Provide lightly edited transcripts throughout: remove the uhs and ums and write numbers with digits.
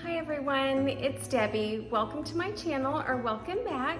Hi everyone, it's Debbie. Welcome to my channel, or welcome back.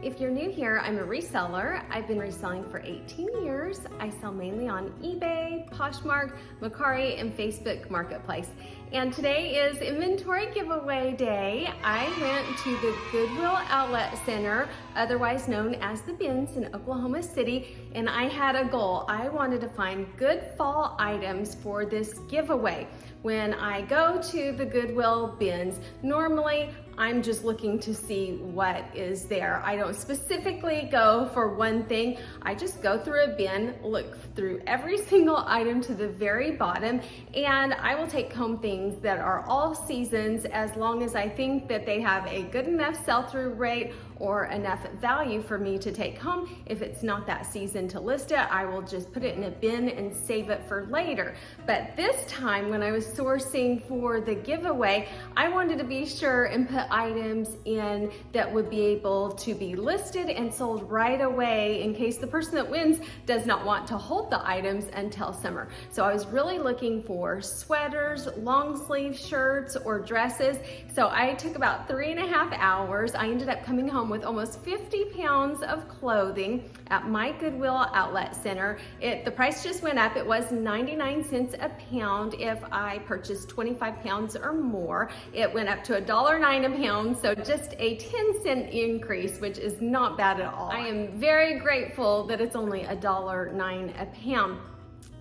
If you're new here, I'm a reseller. I've been reselling for 18 years. I sell mainly on eBay, Poshmark, Mercari, and Facebook Marketplace. And today is inventory giveaway day. I went to the Goodwill Outlet Center, otherwise known as the Bins in Oklahoma City, and I had a goal. I wanted to find good fall items for this giveaway. When I go to the Goodwill bins, normally I'm just looking to see what is there. I don't specifically go for one thing. I just go through a bin, look through every single item to the very bottom, and I will take home things that are all seasons as long as I think that they have a good enough sell-through rate or enough value for me to take home. If it's not that season to list it, I will just put it in a bin and save it for later. But this time when I was sourcing for the giveaway, I wanted to be sure and put items in that would be able to be listed and sold right away in case the person that wins does not want to hold the items until summer. So I was really looking for sweaters, long sleeve shirts, or dresses. So I took about 3.5 hours. I ended up coming home with almost 50 pounds of clothing at my Goodwill Outlet Center. The price just went up. It was 99 cents a pound if I purchased 25 pounds or more. It went up to $1.09 a pound, so just a 10-cent increase, which is not bad at all. I am very grateful that it's only $1.09 a pound.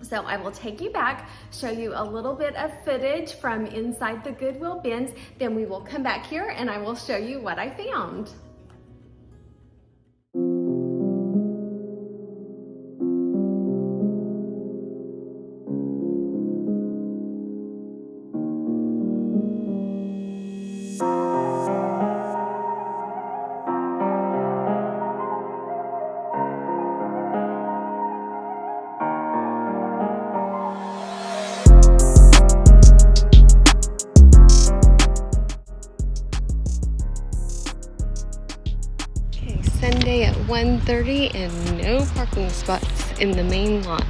So I will take you back, show you a little bit of footage from inside the Goodwill bins, then we will come back here and I will show you what I found. Sunday at 1:30 and no parking spots in the main lot.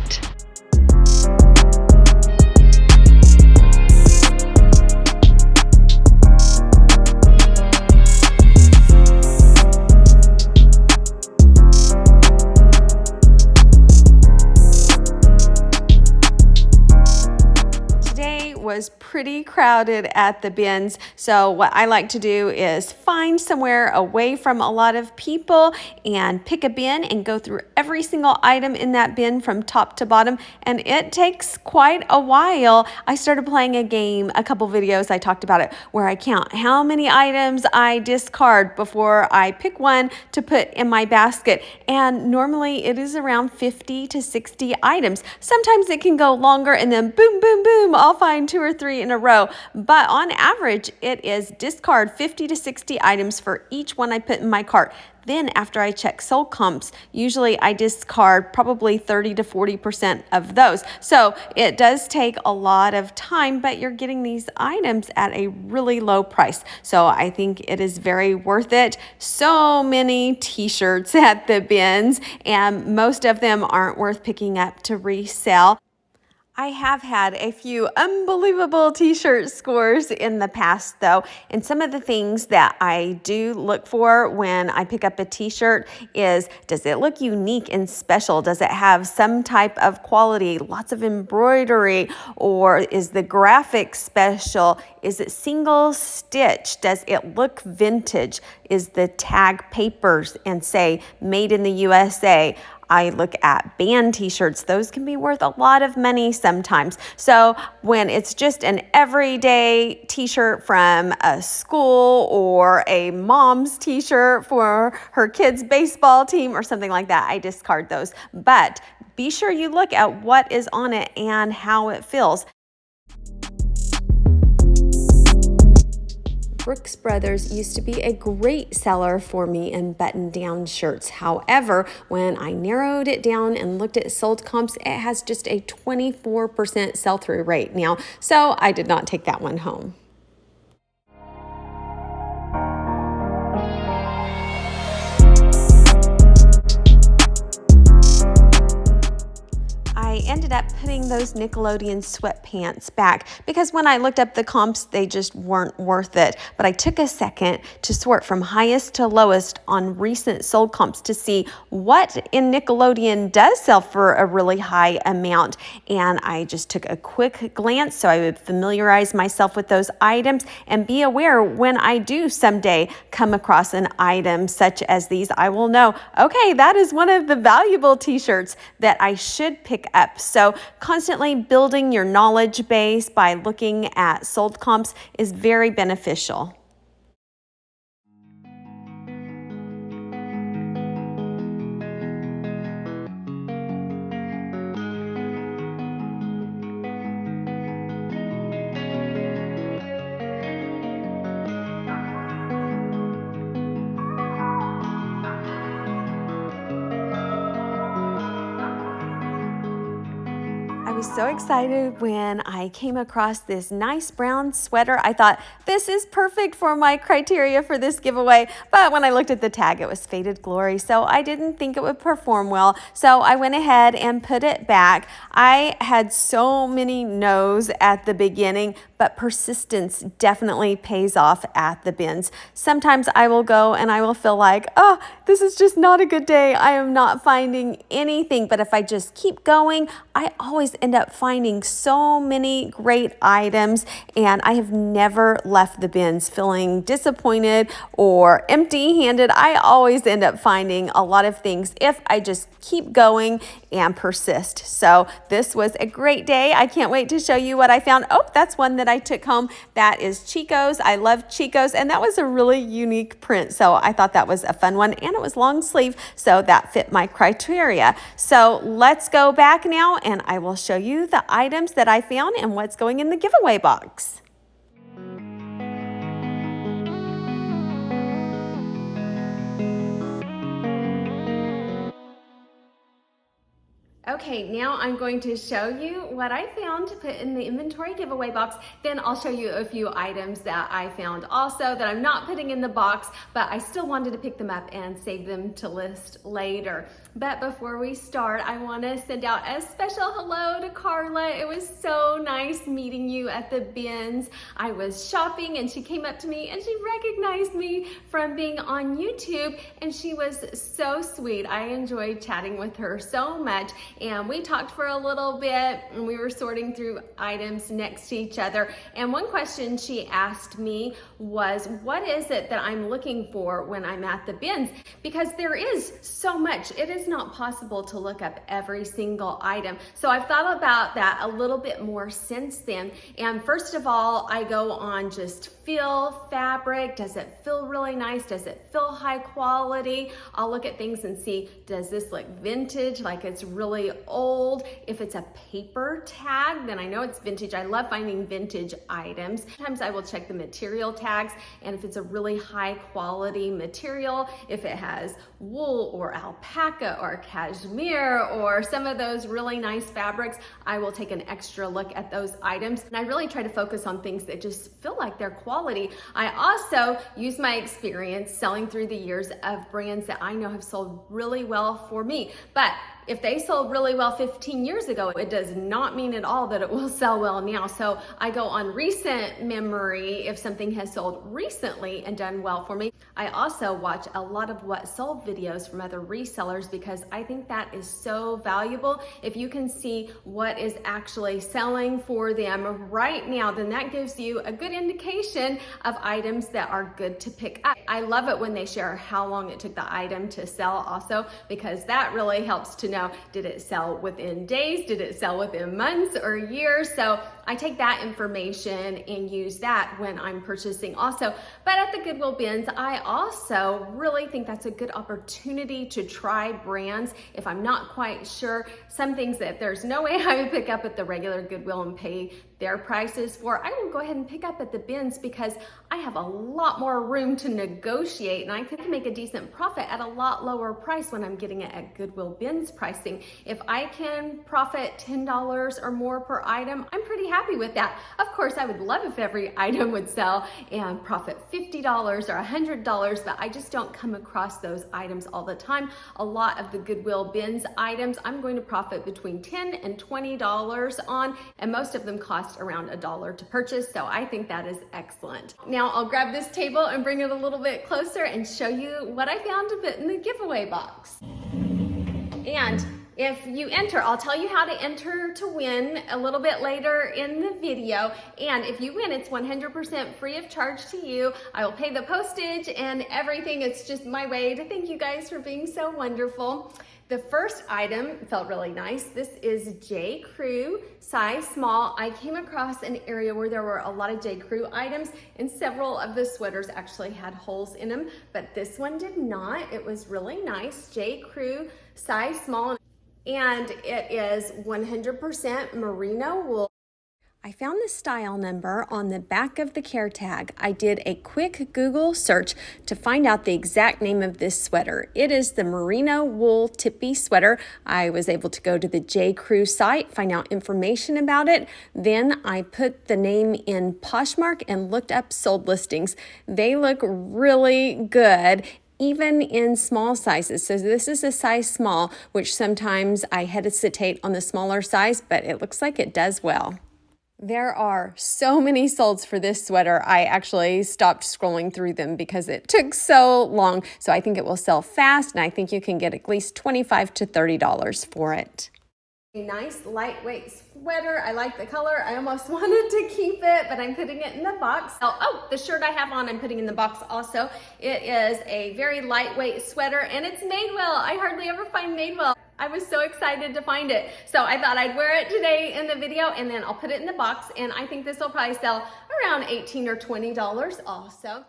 Was pretty crowded at the bins, so what I like to do is find somewhere away from a lot of people and pick a bin and go through every single item in that bin from top to bottom, and it takes quite a while. I started playing a game, a couple videos I talked about it, where I count how many items I discard before I pick one to put in my basket, and normally it is around 50 to 60 items. Sometimes it can go longer, and then boom, boom, boom, I'll find 2 or 3 in a row, but on average it is discard 50 to 60 items for each one I put in my cart. Then after I check sold comps, usually I discard probably 30 to 40% of those. So it does take a lot of time, but you're getting these items at a really low price. So I think it is very worth it. So many t-shirts at the bins, and most of them aren't worth picking up to resell. I have had a few unbelievable t-shirt scores in the past though, and some of the things that I do look for when I pick up a t-shirt is, does it look unique and special? Does it have some type of quality, lots of embroidery, or is the graphic special? Is it single stitch? Does it look vintage? Is the tag papers and say made in the USA? I look at band t-shirts. Those can be worth a lot of money sometimes. So when it's just an everyday t-shirt from a school or a mom's t-shirt for her kid's baseball team or something like that, I discard those. But be sure you look at what is on it and how it feels. Brooks Brothers used to be a great seller for me in button-down shirts. However, when I narrowed it down and looked at sold comps, it has just a 24% sell-through rate now, so I did not take that one home. I ended up putting those Nickelodeon sweatpants back because when I looked up the comps, they just weren't worth it. But I took a second to sort from highest to lowest on recent sold comps to see what in Nickelodeon does sell for a really high amount. And I just took a quick glance so I would familiarize myself with those items and be aware when I do someday come across an item such as these, I will know, okay, that is one of the valuable t-shirts that I should pick up. So constantly building your knowledge base by looking at sold comps is very beneficial. I was so excited when I came across this nice brown sweater. I thought, this is perfect for my criteria for this giveaway. But when I looked at the tag, it was Faded Glory, so I didn't think it would perform well. So I went ahead and put it back. I had so many no's at the beginning, but persistence definitely pays off at the bins. Sometimes I will go and I will feel like, oh, this is just not a good day. I am not finding anything. But if I just keep going, I always end up finding so many great items, and I have never left the bins feeling disappointed or empty-handed. I always end up finding a lot of things if I just keep going and persist. So this was a great day. I can't wait to show you what I found. Oh, that's one that I took home. That is Chico's. I love Chico's, and that was a really unique print. So I thought that was a fun one, and it was long sleeve, so that fit my criteria. So let's go back now, and I will show you the items that I found and what's going in the giveaway box. Okay, now I'm going to show you what I found to put in the inventory giveaway box. Then I'll show you a few items that I found also that I'm not putting in the box, but I still wanted to pick them up and save them to list later. But before we start, I want to send out a special hello to Carla. It was so nice meeting you at the bins. I was shopping and she came up to me and she recognized me from being on YouTube, and she was so sweet. I enjoyed chatting with her so much. And we talked for a little bit, and we were sorting through items next to each other. And one question she asked me was, what is it that I'm looking for when I'm at the bins? Because there is so much. It is not possible to look up every single item. So I've thought about that a little bit more since then. And first of all, I go on just feel, fabric. Does it feel really nice? Does it feel high quality? I'll look at things and see, does this look vintage, like it's really old? If it's a paper tag, then I know it's vintage. I love finding vintage items. Sometimes I will check the material tags, and if it's a really high quality material, if it has wool or alpaca or cashmere or some of those really nice fabrics, I will take an extra look at those items. And I really try to focus on things that just feel like they're quality. I also use my experience selling through the years of brands that I know have sold really well for me. But if they sold really well 15 years ago, it does not mean at all that it will sell well now. So I go on recent memory if something has sold recently and done well for me. I also watch a lot of what sold videos from other resellers because I think that is so valuable. If you can see what is actually selling for them right now, then that gives you a good indication of items that are good to pick up. I love it when they share how long it took the item to sell also, because that really helps to know, did it sell within days? Did it sell within months or years? So I take that information and use that when I'm purchasing also. But at the Goodwill bins, I also really think that's a good opportunity to try brands. If I'm not quite sure, some things that there's no way I would pick up at the regular Goodwill and pay their prices for, I will go ahead and pick up at the bins because I have a lot more room to negotiate, and I can make a decent profit at a lot lower price when I'm getting it at Goodwill bins pricing. If I can profit $10 or more per item, I'm pretty happy happy with that. Of course, I would love if every item would sell and profit $50 or $100, but I just don't come across those items all the time. A lot of the Goodwill bins items, I'm going to profit between $10 and $20 on, and most of them cost around $1 to purchase, so I think that is excellent. Now I'll grab this table and bring it a little bit closer and show you what I found to fit in the giveaway box. And if you enter, I'll tell you how to enter to win a little bit later in the video. And if you win, it's 100% free of charge to you. I will pay the postage and everything. It's just my way to thank you guys for being so wonderful. The first item felt really nice. This is J. Crew, size small. I came across an area where there were a lot of J. Crew items, and several of the sweaters actually had holes in them, but this one did not. It was really nice. J. Crew, size small, and it is 100% merino wool. I found the style number on the back of the care tag. I did a quick Google search to find out the exact name of this sweater. It is the merino wool tippy sweater. I was able to go to the J. Crew site, find out information about it. Then I put the name in Poshmark and looked up sold listings. They look really good, even in small sizes. So this is a size small, which sometimes I hesitate on the smaller size, but it looks like it does well. There are so many solds for this sweater. I actually stopped scrolling through them because it took so long. So I think it will sell fast, and I think you can get at least $25 to $30 for it. A nice lightweight sweater. I like the color. I almost wanted to keep it, but I'm putting it in the box. Oh, the shirt I have on, I'm putting in the box also. It is a very lightweight sweater, and it's made well. I hardly ever find made well. I was so excited to find it. So I thought I'd wear it today in the video, and then I'll put it in the box, and I think this will probably sell around $18 or $20 also.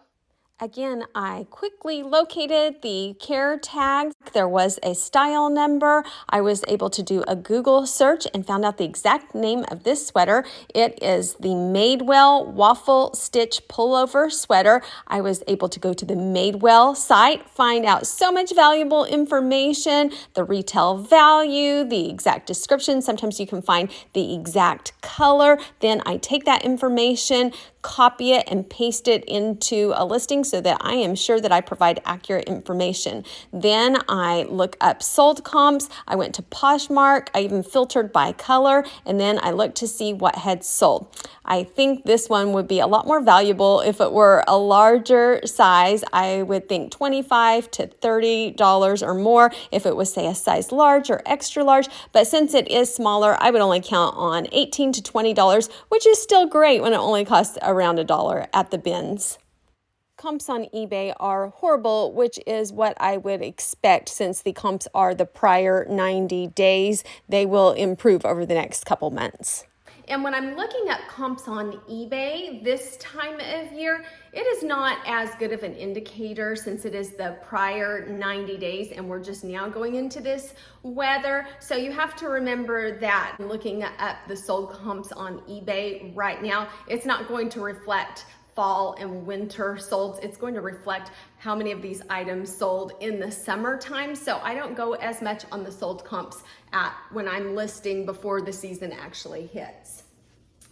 Again, I quickly located the care tag. There was a style number. I was able to do a Google search and found out the exact name of this sweater. It is the Madewell waffle stitch pullover sweater. I was able to go to the Madewell site, find out so much valuable information, the retail value, the exact description. Sometimes you can find the exact color. Then I take that information, copy it, and paste it into a listing so that I am sure that I provide accurate information. Then I look up sold comps. I went to Poshmark. I even filtered by color, and then I looked to see what had sold. I think this one would be a lot more valuable if it were a larger size. I would think $25 to $30 or more if it was, say, a size large or extra large. But since it is smaller, I would only count on $18 to $20, which is still great when it only costs around $1 at the bins. Comps on eBay are horrible, which is what I would expect since the comps are the prior 90 days. They will improve over the next couple months. And when I'm looking at comps on eBay this time of year, it is not as good of an indicator since it is the prior 90 days and we're just now going into this weather. So you have to remember that looking up the sold comps on eBay right now, it's not going to reflect fall and winter solds. It's going to reflect how many of these items sold in the summertime. So I don't go as much on the sold comps when I'm listing before the season actually hits.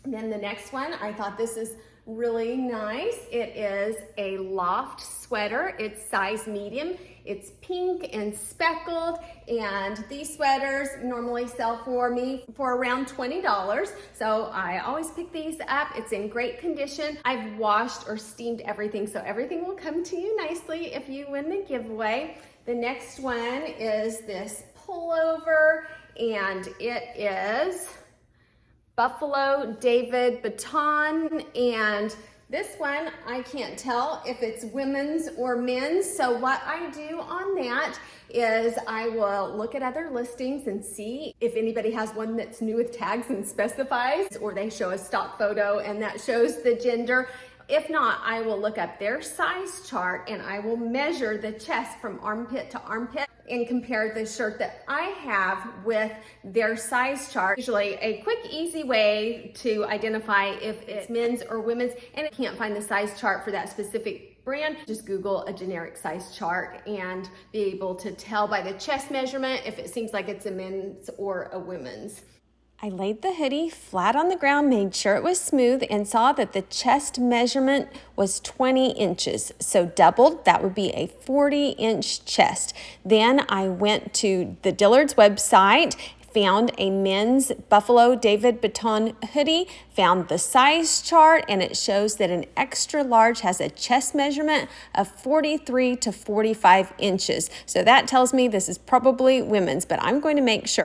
And then the next one, I thought this is really nice. It is a loft sweater. It's size medium. It's pink and speckled, and these sweaters normally sell for me for around $20. So I always pick these up. It's in great condition. I've washed or steamed everything, so everything will come to you nicely if you win the giveaway. The next one is this pullover, and it is Buffalo David Baton, and this one, I can't tell if it's women's or men's. So what I do on that is I will look at other listings and see if anybody has one that's new with tags and specifies, or they show a stock photo and that shows the gender. If not, I will look up their size chart and I will measure the chest from armpit to armpit and compare the shirt that I have with their size chart. Usually a quick, easy way to identify if it's men's or women's, and if you can't find the size chart for that specific brand, just Google a generic size chart and be able to tell by the chest measurement if it seems like it's a men's or a women's. I laid the hoodie flat on the ground, made sure it was smooth, and saw that the chest measurement was 20 inches. So doubled, that would be a 40-inch chest. Then I went to the Dillard's website, found a men's Buffalo David Baton hoodie, found the size chart, and it shows that an extra large has a chest measurement of 43 to 45 inches. So that tells me this is probably women's, but I'm going to make sure.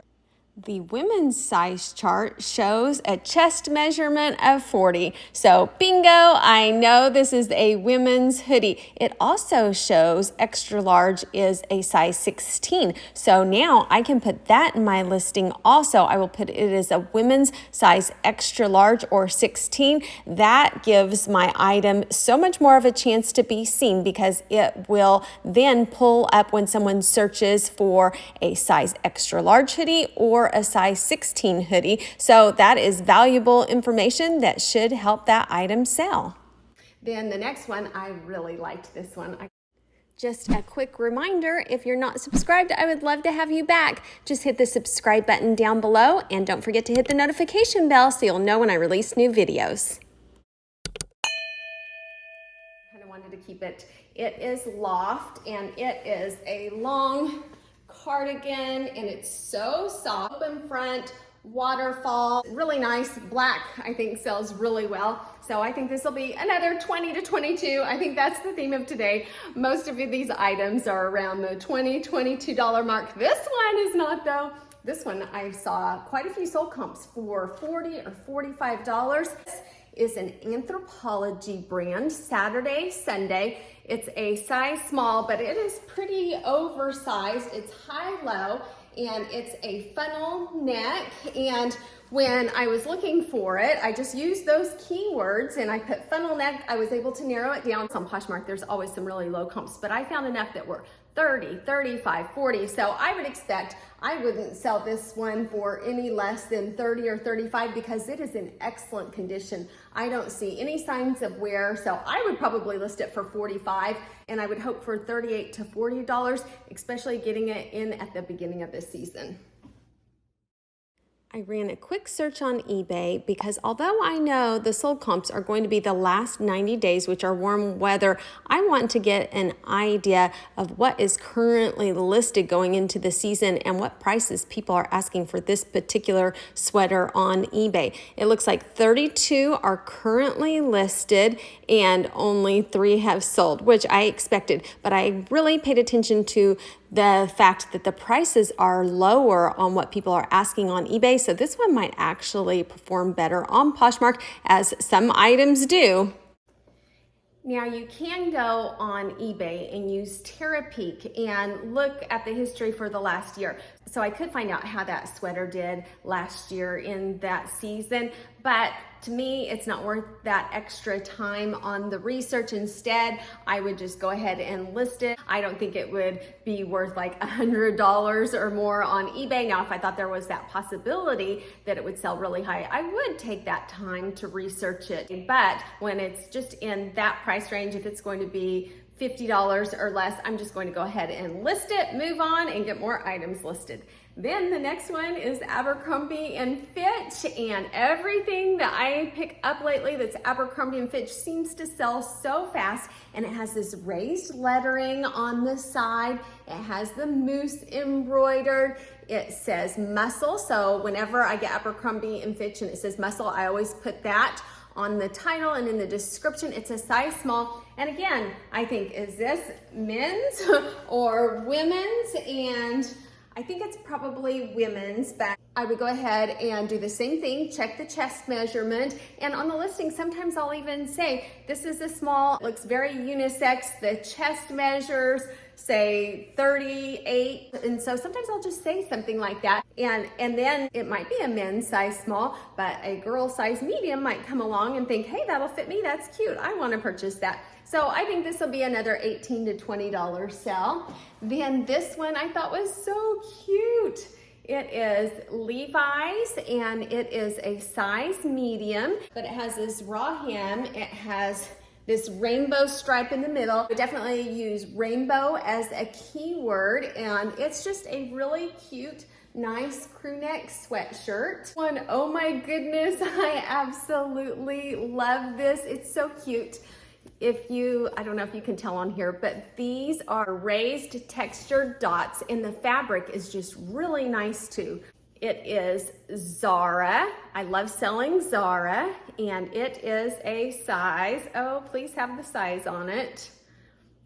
The women's size chart shows a chest measurement of 40. So bingo, I know this is a women's hoodie. It also shows extra large is a size 16. So now I can put that in my listing also. I will put it as a women's size extra large or 16. That gives my item so much more of a chance to be seen because it will then pull up when someone searches for a size extra large hoodie or a size 16 hoodie. So that is valuable information that should help that item sell. Then the next one, I really liked this one. Just a quick reminder, if you're not subscribed, I would love to have you back. Just hit the subscribe button down below and don't forget to hit the notification bell so you'll know when I release new videos. Kind of wanted to keep it. It is loft and it is a long cardigan and it's so soft. Open front, waterfall, really nice. Black, I think, sells really well. So I think this will be another 20 to 22. I think that's the theme of today. Most of these items are around the $20, $22 mark. This one is not though. This one I saw quite a few sold comps for $40 or $45. This is an Anthropology brand, Saturday, Sunday. It's a size small, but it is pretty oversized. It's high-low, and it's a funnel neck. And when I was looking for it, I just used those keywords and I put funnel neck. I was able to narrow it down. On Poshmark, there's always some really low comps, but I found enough that were 30, 35, 40. So I would expect I wouldn't sell this one for any less than 30 or 35 because it is in excellent condition. I don't see any signs of wear, so I would probably list it for 45, and I would hope for $38 to $40, especially getting it in at the beginning of this season. I ran a quick search on eBay because although I know the sold comps are going to be the last 90 days, which are warm weather, I want to get an idea of what is currently listed going into the season and what prices people are asking for this particular sweater on eBay. It looks like 32 are currently listed and only 3 have sold, which I expected, but I really paid attention to the fact that the prices are lower on what people are asking on eBay. So this one might actually perform better on Poshmark, as some items do. Now you can go on eBay and use Terapeak and look at the history for the last year. So I could find out how that sweater did last year in that season, but to me, it's not worth that extra time on the research. Instead, I would just go ahead and list it. I don't think it would be worth like $100 or more on eBay. Now, if I thought there was that possibility that it would sell really high, I would take that time to research it. But when it's just in that price range, if it's going to be $50 or less, I'm just going to go ahead and list it, move on, and get more items listed. Then the next one is Abercrombie and Fitch, and everything that I pick up lately that's Abercrombie and Fitch seems to sell so fast, and it has this raised lettering on the side. It has the moose embroidered. It says muscle, so whenever I get Abercrombie and Fitch and it says muscle, I always put that on the title and in the description. It's a size small, and again, I think, is this men's or women's? And I think it's probably women's, but I would go ahead and do the same thing, check the chest measurement, and on the listing, sometimes I'll even say, this is a small, it looks very unisex, the chest measures, say 38, and so sometimes I'll just say something like that, and then it might be a men's size small, but a girl size medium might come along and think, hey, that'll fit me, that's cute, I want to purchase that. So I think this will be another $18 to $20 sell. Then this one I thought was so cute. It is Levi's and it is a size medium, but it has this raw hem. It has this rainbow stripe in the middle. I definitely use rainbow as a keyword, and it's just a really cute nice crew neck sweatshirt. Oh my goodness, I absolutely love this. It's so cute. I don't know if you can tell on here, but these are raised textured dots and the fabric is just really nice too. It is Zara. I love selling Zara, and it is a size, oh, please have the size on it.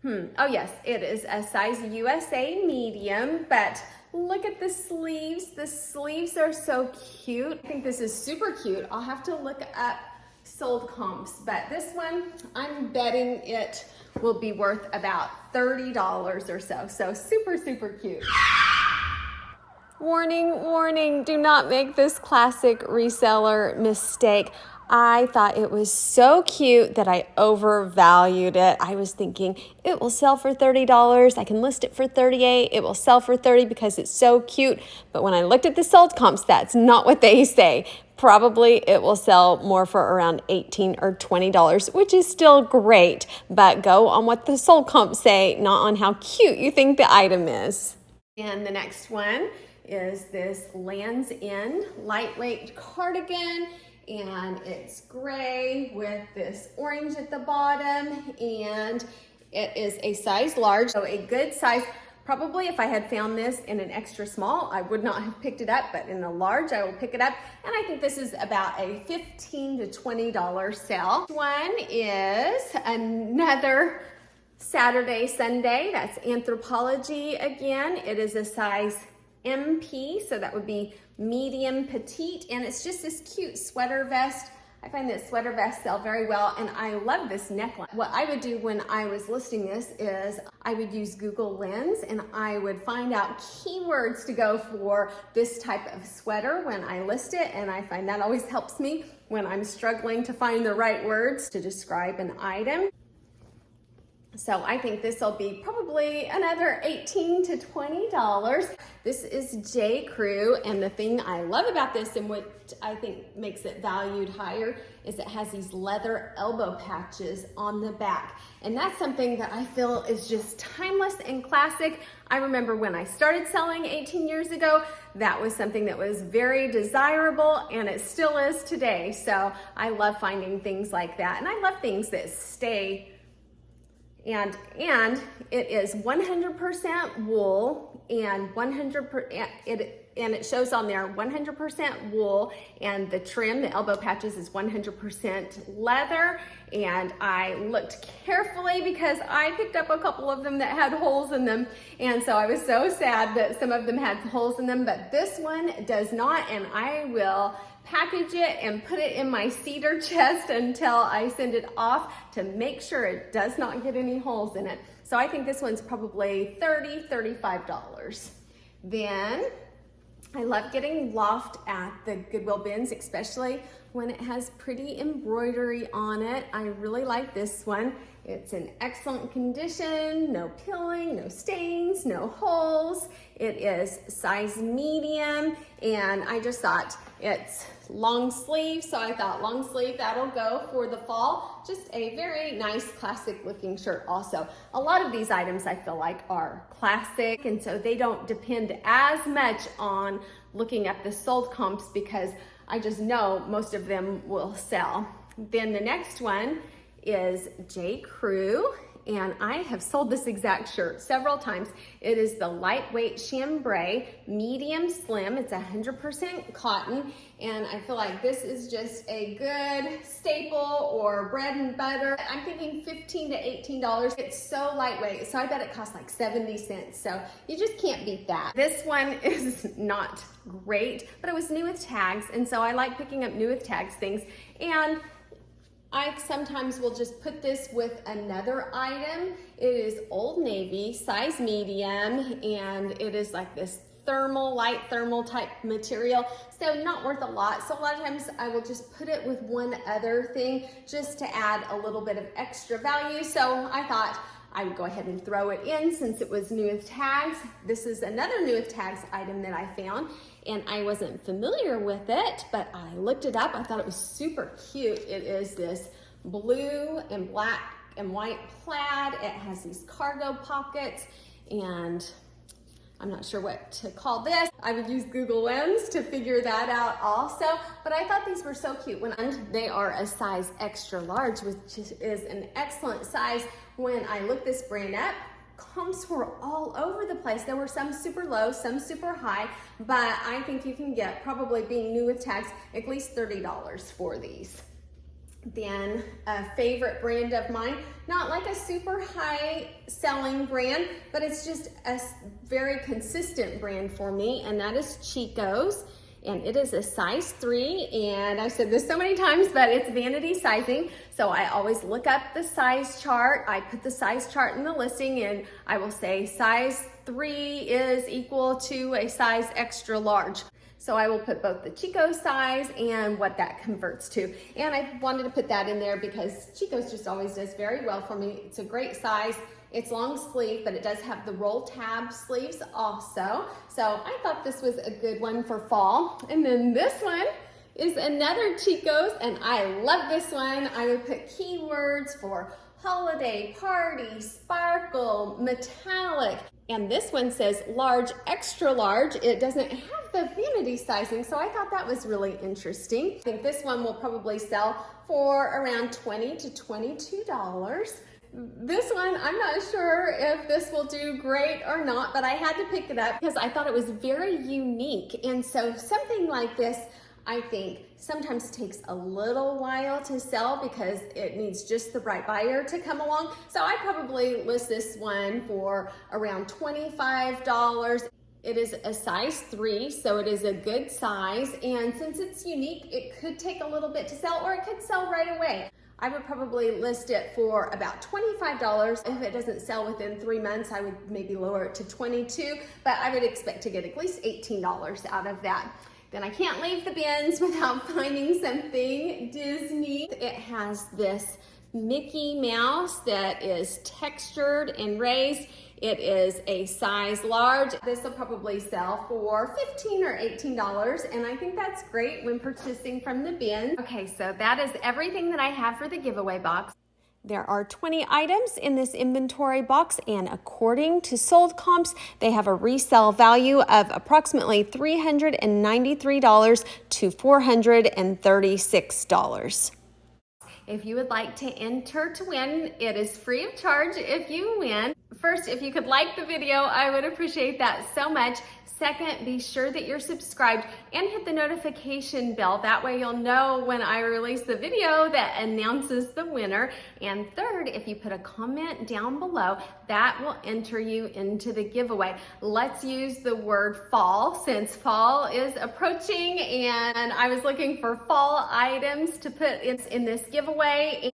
Oh yes, it is a size USA medium, but look at the sleeves. The sleeves are so cute. I think this is super cute. I'll have to look up sold comps, but this one, I'm betting it will be worth about $30 or so. So super, super cute. Warning, warning, do not make this classic reseller mistake. I thought it was so cute that I overvalued it. I was thinking it will sell for $30. I can list it for $38. It will sell for $30 because it's so cute. But when I looked at the sold comps, that's not what they say. Probably it will sell more for around $18 or $20, which is still great. But go on what the sold comps say, not on how cute you think the item is. And the next one is this Lands' End lightweight cardigan. And it's gray with this orange at the bottom, and it is a size large, so a good size. Probably if I had found this in an extra small, I would not have picked it up, but in a large, I will pick it up. And I think this is about a $15 to $20 sale. One is another Saturday, Sunday. That's Anthropology again. It is a size MP, so that would be medium petite, and it's just this cute sweater vest. I find that sweater vests sell very well, and I love this neckline. What I would do when I was listing this is I would use Google Lens, and I would find out keywords to go for this type of sweater when I list it, and I find that always helps me when I'm struggling to find the right words to describe an item. So I think this will be probably another $18 to $20. This is J. Crew, and the thing I love about this and what I think makes it valued higher is it has these leather elbow patches on the back. And that's something that I feel is just timeless and classic. I remember when I started selling 18 years ago, that was something that was very desirable, and it still is today. So I love finding things like that, and I love things that stay. And it is 100% wool and 100%, and it shows on there 100% wool, and the trim, the elbow patches, is 100% leather. And I looked carefully because I picked up a couple of them that had holes in them, and so I was so sad that some of them had holes in them, but this one does not, and I will package it and put it in my cedar chest until I send it off to make sure it does not get any holes in it. So I think this one's probably $30, $35. Then I love getting loft at the Goodwill bins, especially when it has pretty embroidery on it. I really like this one. It's in excellent condition, no peeling, no stains, no holes. It is size medium, and I just thought it's long sleeve, so I thought long sleeve, that'll go for the fall. Just a very nice classic looking shirt also. A lot of these items I feel like are classic, and so they don't depend as much on looking at the sold comps because I just know most of them will sell. Then the next one is J. Crew, and I have sold this exact shirt several times. It is the lightweight chambray, medium slim. It's 100% cotton, and I feel like this is just a good staple or bread and butter. I'm thinking $15 to $18. It's so lightweight, so I bet it costs like 70 cents. So you just can't beat that. This one is not great, but it was new with tags, and so I like picking up new with tags things. And I sometimes will just put this with another item. It is Old Navy, size medium, and it is like this light thermal type material, so not worth a lot. So a lot of times I will just put it with one other thing just to add a little bit of extra value. So I thought I would go ahead and throw it in since it was new with tags. This is another new with tags item that I found, and I wasn't familiar with it, but I looked it up. I thought it was super cute. It is this blue and black and white plaid. It has these cargo pockets, and I'm not sure what to call this. I would use Google Lens to figure that out also, but I thought these were so cute. And they are a size extra large, which is an excellent size. When I looked this brand up, comps were all over the place. There were some super low, some super high, but I think you can get, probably being new with tax, at least $30 for these. Then a favorite brand of mine, not like a super high selling brand, but it's just a very consistent brand for me, and that is Chico's. And it is a size 3, and I've said this so many times, but it's vanity sizing. So I always look up the size chart. I put the size chart in the listing, and I will say size 3 is equal to a size extra large. So I will put both the Chico size and what that converts to. And I wanted to put that in there because Chico's just always does very well for me. It's a great size. It's long sleeve, but it does have the roll tab sleeves also. So I thought this was a good one for fall. And then this one is another Chico's, and I love this one. I would put keywords for holiday, party, sparkle, metallic. And this one says large, extra large. It doesn't have the vanity sizing, so I thought that was really interesting. I think this one will probably sell for around $20 to $22. This one, I'm not sure if this will do great or not, but I had to pick it up because I thought it was very unique. And so something like this, I think, sometimes takes a little while to sell because it needs just the right buyer to come along. So I probably list this one for around $25. It is a size 3, so it is a good size. And since it's unique, it could take a little bit to sell, or it could sell right away. I would probably list it for about $25. If it doesn't sell within 3 months, I would maybe lower it to $22, but I would expect to get at least $18 out of that. Then I can't leave the bins without finding something Disney. It has this Mickey Mouse that is textured and raised. It is a size large. This will probably sell for $15 or $18, and I think that's great when purchasing from the bin. Okay, so that is everything that I have for the giveaway box. There are 20 items in this inventory box, and according to sold comps, they have a resale value of approximately $393 to $436. If you would like to enter to win, it is free of charge if you win. First, if you could like the video, I would appreciate that so much. Second, be sure that you're subscribed and hit the notification bell. That way you'll know when I release the video that announces the winner. And third, if you put a comment down below, that will enter you into the giveaway. Let's use the word fall, since fall is approaching, and I was looking for fall items to put in this giveaway.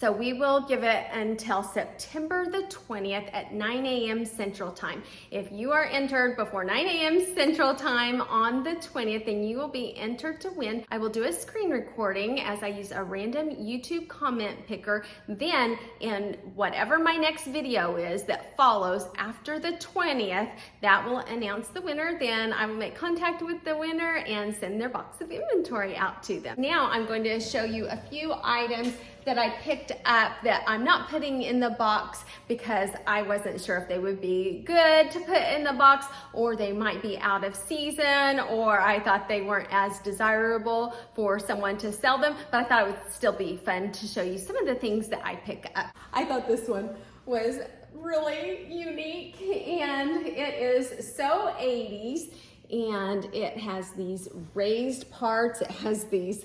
So we will give it until September the 20th at 9 a.m. Central Time. If you are entered before 9 a.m. Central Time on the 20th, then you will be entered to win. I will do a screen recording as I use a random YouTube comment picker. Then in whatever my next video is that follows after the 20th, that will announce the winner. Then I will make contact with the winner and send their box of inventory out to them. Now I'm going to show you a few items that I picked up that I'm not putting in the box because I wasn't sure if they would be good to put in the box, or they might be out of season, or I thought they weren't as desirable for someone to sell them, but I thought it would still be fun to show you some of the things that I pick up. I thought this one was really unique, and it is so 80s, and it has these raised parts. It has these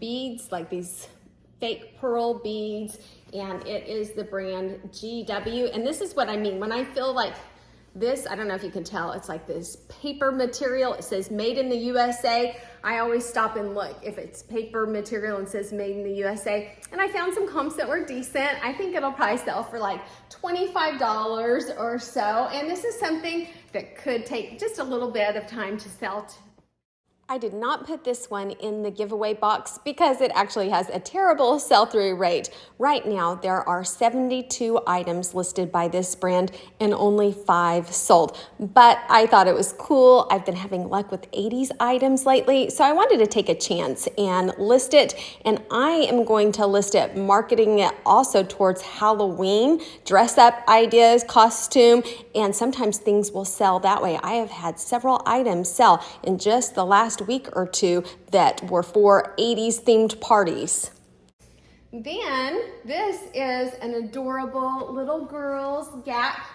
beads, like these fake pearl beads, and it is the brand GW. And this is what I mean when I feel like this, I don't know if you can tell, it's like this paper material. It says made in the USA. I always stop and look if it's paper material and says made in the USA. And I found some comps that were decent. I think it'll probably sell for like $25 or so. And this is something that could take just a little bit of time to sell I did not put this one in the giveaway box because it actually has a terrible sell-through rate. Right now, there are 72 items listed by this brand and only 5 sold. But I thought it was cool. I've been having luck with 80s items lately, so I wanted to take a chance and list it. And I am going to list it, marketing it also towards Halloween, dress up ideas, costume, and sometimes things will sell that way. I have had several items sell in just the last week or two that were for 80s themed parties. Then this is an adorable little girl's Gap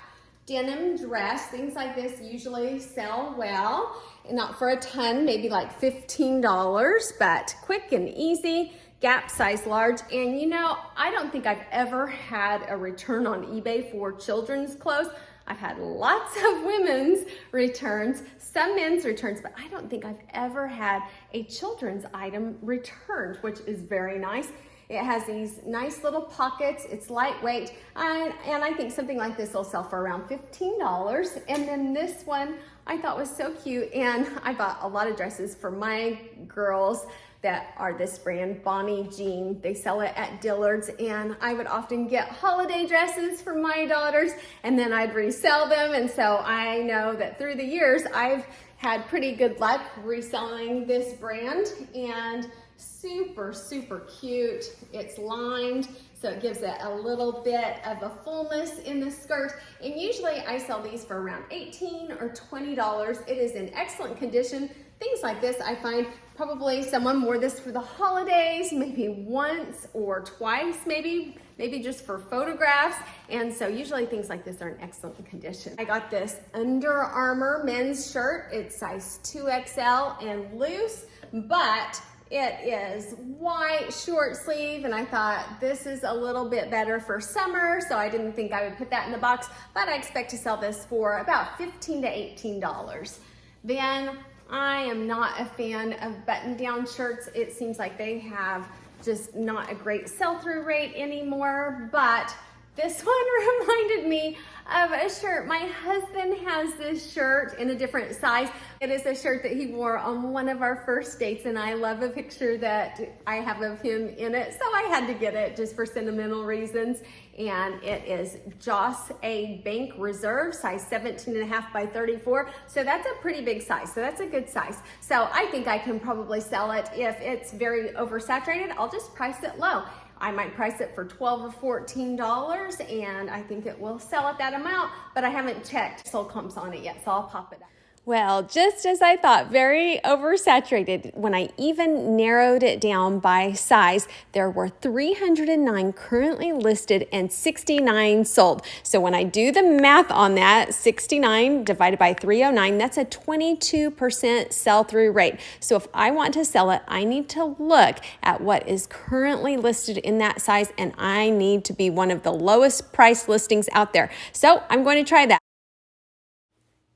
denim dress. Things like this usually sell well, and not for a ton, maybe like $15, but quick and easy. Gap size large. And you know, I don't think I've ever had a return on eBay for children's clothes. I've had lots of women's returns, some men's returns, but I don't think I've ever had a children's item returned, which is very nice. It has these nice little pockets. It's lightweight, and I think something like this will sell for around $15. And then this one I thought was so cute, and I bought a lot of dresses for my girls that are this brand, Bonnie Jean. They sell it at Dillard's, and I would often get holiday dresses for my daughters, and then I'd resell them. And so I know that through the years, I've had pretty good luck reselling this brand, and super, super cute. It's lined, so it gives it a little bit of a fullness in the skirt. And usually I sell these for around $18 or $20. It is in excellent condition. Things like this, I find probably someone wore this for the holidays, maybe once or twice, maybe just for photographs. And so usually things like this are in excellent condition. I got this Under Armour men's shirt. It's size 2XL and loose, but it is white, short sleeve, and I thought this is a little bit better for summer, so I didn't think I would put that in the box, but I expect to sell this for about $15 to $18. Then I am not a fan of button-down shirts. It seems like they have just not a great sell-through rate anymore, but this one reminded me of a shirt. My husband has this shirt in a different size. It is a shirt that he wore on one of our first dates, and I love a picture that I have of him in it, so I had to get it just for sentimental reasons. And it is Joss A. Bank Reserve, size 17.5 by 34. So that's a pretty big size, so that's a good size. So I think I can probably sell it. If it's very oversaturated, I'll just price it low. I might price it for $12 or $14, and I think it will sell at that amount, but I haven't checked sold comps on it yet, so I'll pop it up. Well, just as I thought, very oversaturated. When I even narrowed it down by size, there were 309 currently listed and 69 sold. So when I do the math on that, 69 divided by 309, that's a 22% sell-through rate. So if I want to sell it, I need to look at what is currently listed in that size, and I need to be one of the lowest price listings out there. So I'm going to try that.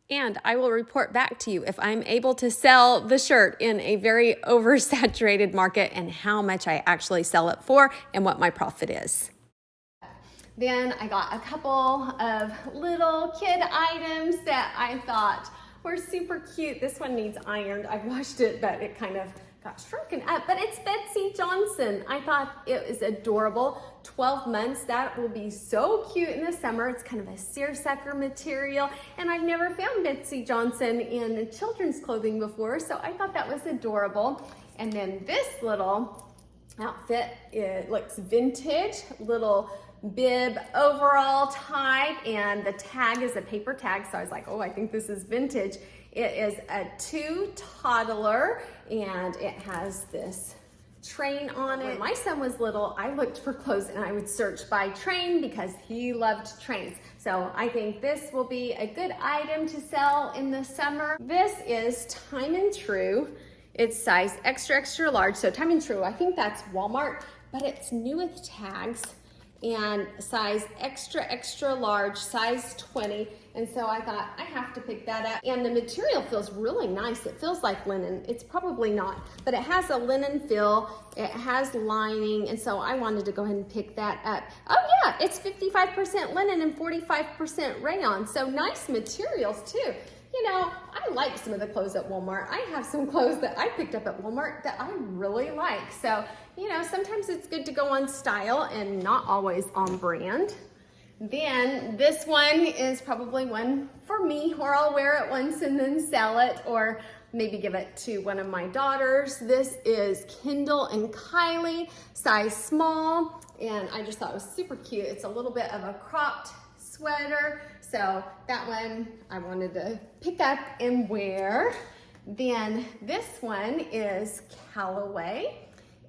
And I will report back to you if I'm able to sell the shirt in a very oversaturated market and how much I actually sell it for and what my profit is. Then I got a couple of little kid items that I thought were super cute. This one needs ironed. I've washed it, but it kind of got shrunken up, but it's Betsy Johnson. I thought it was adorable. 12 months, that will be so cute in the summer. It's kind of a seersucker material, and I've never found Betsy Johnson in children's clothing before, so I thought that was adorable. And then this little outfit, it looks vintage, little bib overall type, and the tag is a paper tag, so I was like, oh, I think this is vintage. It is a 2 toddler, and it has this train on it. When my son was little, I looked for clothes and I would search by train because he loved trains. So I think this will be a good item to sell in the summer. This is Time and True. It's size extra, extra large. So Time and True, I think that's Walmart, but it's new with tags, and size extra, extra large, size 20. And so I thought I have to pick that up. And the material feels really nice. It feels like linen. It's probably not, but it has a linen feel. It has lining. And so I wanted to go ahead and pick that up. Oh yeah, it's 55% linen and 45% rayon. So nice materials too. you know, I like some of the clothes at Walmart. I have some clothes that I picked up at Walmart that I really like. So, you know, sometimes it's good to go on style and not always on brand. Then this one is probably one for me, or I'll wear it once and then sell it, or maybe give it to one of my daughters. This is Kendall and Kylie, size small, and I just thought it was super cute. It's a little bit of a cropped sweater, so that one I wanted to pick up and wear. Then this one is Callaway,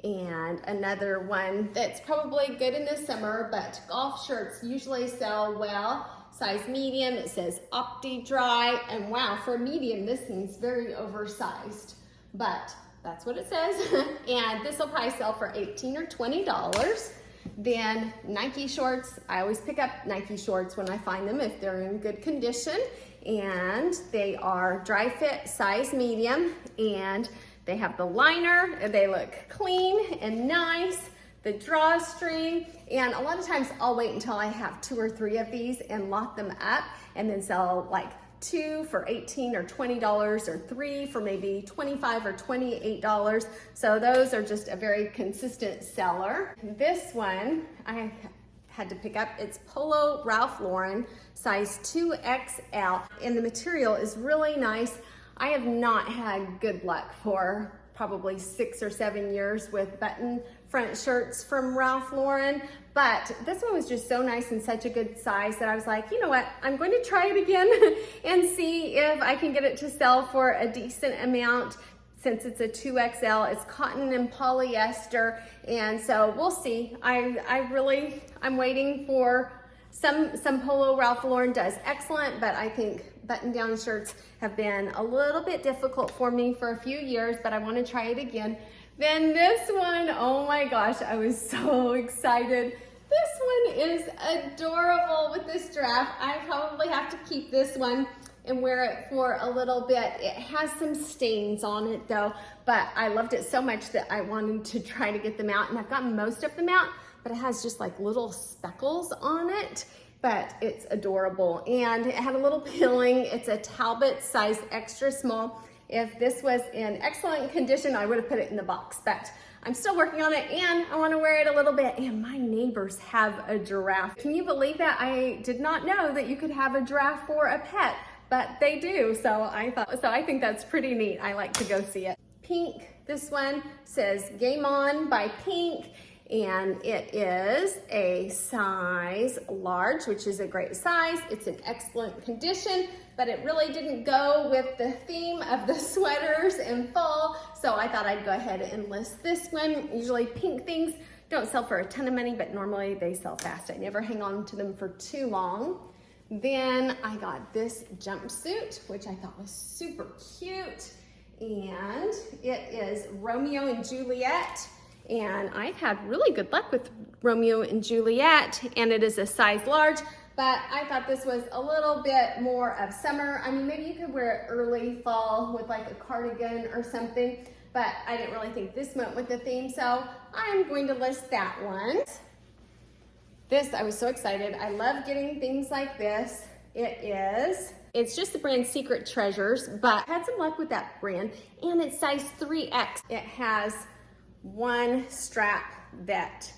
and another one that's probably good in the summer, but golf shirts usually sell well. Size medium, it says Opti Dry, and wow, for a medium, this thing's very oversized, but that's what it says. And this will probably sell for $18 or $20. Then Nike shorts, I always pick up Nike shorts when I find them if they're in good condition, and they are dry fit, size medium, and they have the liner, and they look clean and nice. The drawstring, and a lot of times I'll wait until I have 2 or 3 of these and lock them up and then sell like 2 for $18 or $20 or 3 for maybe $25 or $28. So those are just a very consistent seller. This one I had to pick up. It's Polo Ralph Lauren, size 2XL, and the material is really nice. I have not had good luck for probably 6 or 7 years with button front shirts from Ralph Lauren, but this one was just so nice and such a good size that I was like, you know what, I'm going to try it again and see if I can get it to sell for a decent amount. Since it's a 2XL, it's cotton and polyester, and so we'll see. I'm waiting for some Polo Ralph Lauren does excellent, but I think button-down shirts have been a little bit difficult for me for a few years, but I want to try it again. Then this one, oh my gosh, I was so excited. This one is adorable with this strap. I probably have to keep this one and wear it for a little bit. It has some stains on it though, but I loved it so much that I wanted to try to get them out, and I've gotten most of them out, but it has just like little speckles on it, but it's adorable. And it had a little pilling. It's a Talbot size extra small. If this was in excellent condition, I would have put it in the box, but I'm still working on it and I want to wear it a little bit. And my neighbors have a giraffe. Can you believe that? I did not know that you could have a giraffe for a pet, but they do. So I think that's pretty neat. I like to go see it. Pink, this one says Game On by Pink, and it is a size large, which is a great size. It's in excellent condition, but it really didn't go with the theme of the sweaters in fall, so I thought I'd go ahead and list this one. Usually pink things don't sell for a ton of money, but normally they sell fast. I never hang on to them for too long. Then I got this jumpsuit, which I thought was super cute, and it is Romeo and Juliet. And I've had really good luck with Romeo and Juliet, and it is a size large, but I thought this was a little bit more of summer. I mean, maybe you could wear it early fall with like a cardigan or something, but I didn't really think this went with the theme, so I'm going to list that one. This, I was so excited. I love getting things like this. It's just the brand Secret Treasures, but I had some luck with that brand, and it's size 3X. It has one strap that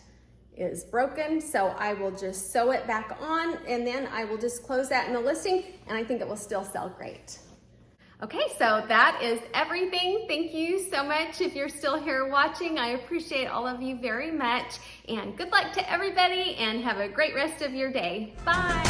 is broken, so I will just sew it back on, and then I will just close that in the listing, and I think it will still sell great. Okay, so that is everything. Thank you so much if you're still here watching. I appreciate all of you very much, and good luck to everybody, and have a great rest of your day. Bye.